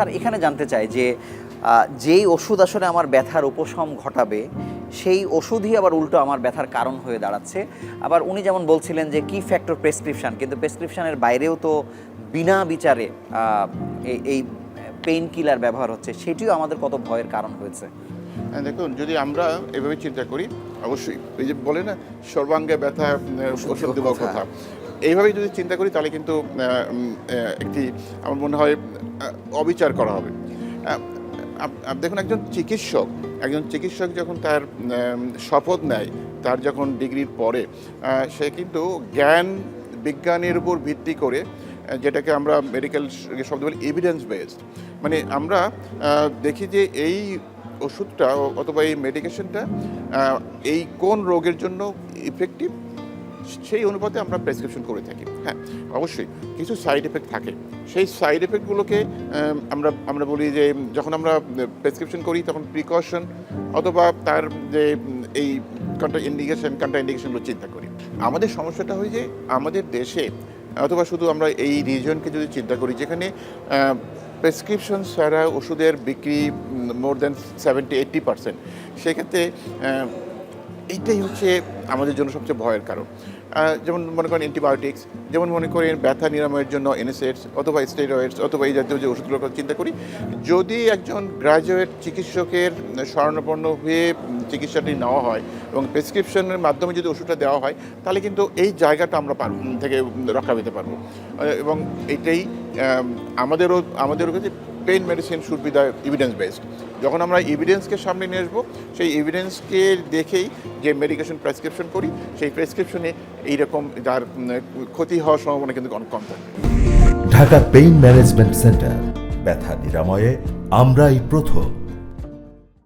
Sir এখানে জানতে চাই যে যেই ওষুধ আসলে আমার ব্যথার উপশম ঘটাবে সেই ওষুধই আবার উল্টো আমার ব্যথার কারণ হয়ে দাঁড়াচ্ছে। আবার উনি যেমন বলছিলেন যে কি ফ্যাক্টর প্রেসক্রিপশন, কিন্তু প্রেসক্রিপশনের বাইরেও তো বিনা বিচারে এই পেইন কিলার ব্যবহার হচ্ছে, সেটিও আমাদের কত ভয়ের কারণ হয়েছে। দেখুন, যদি আমরা এভাবে চিন্তা করি, অবশ্যই এই যে বলে না সর্বাঙ্গে ব্যথা ওষুধ দেওয়ার কথা, এইভাবেই যদি চিন্তা করি তাহলে কিন্তু একটি আমার মনে হয় অবিচার করা হবে। দেখুন, একজন চিকিৎসক যখন তার শপথ নেয়, তার যখন ডিগ্রির পরে, সে কিন্তু জ্ঞান বিজ্ঞানের উপর ভিত্তি করে, যেটাকে আমরা মেডিকেল শব্দ বলি এভিডেন্স বেসড, মানে আমরা দেখি যে এই ওষুধটা অথবা এই মেডিকেশনটা এই কোন রোগের জন্য ইফেক্টিভ, সেই অনুপাতে আমরা প্রেসক্রিপশন করে থাকি। হ্যাঁ, অবশ্যই কিছু সাইড এফেক্ট থাকে, সেই সাইড এফেক্টগুলোকে আমরা বলি যে যখন আমরা প্রেসক্রিপশন করি তখন প্রিকশন অথবা তার যে এই কান্ট্রাইন্ডিকেশনগুলো চিন্তা করি। আমাদের সমস্যাটা হয় যে আমাদের দেশে অথবা শুধু আমরা এই রিজনকে যদি চিন্তা করি, যেখানে প্রেসক্রিপশন ছাড়া ওষুধের বিক্রি মোর দ্যান 70-80%, সেক্ষেত্রে এইটাই হচ্ছে আমাদের জন্য সবচেয়ে ভয়ের কারণ। যেমন মনে করেন অ্যান্টিবায়োটিক্স, যেমন মনে করেন ব্যথা নিরাময়ের জন্য এনএসএডস অথবা স্টেরয়েডস অথবা এই জাতীয় যে ওষুধগুলোর কথা চিন্তা করি, যদি একজন গ্র্যাজুয়েট চিকিৎসকের শরণাপন্ন হয়ে চিকিৎসাটি নেওয়া হয় এবং প্রেসক্রিপশনের মাধ্যমে যদি ওষুধটা দেওয়া হয়, তাহলে কিন্তু এই জায়গাটা আমরা থেকে রক্ষা পেতে পারবো। এবং এইটাই আমাদেরও কাছে pain medicine should be the evidence based. যখন আমরা এভিডেন্সকে সামনে নিয়ে আসবো, সেই এভিডেন্সকে দেখেই যে মেডিকেশন প্রেসক্রিপশন করি, সেই প্রেসক্রিপশনে এইরকম যার ক্ষতি হওয়ার সম্ভাবনা কিন্তু অনেক কম থাকে। ঢাকা পেইন ম্যানেজমেন্ট সেন্টার, ব্যথা নিরাময়ে আমরাই প্রথম।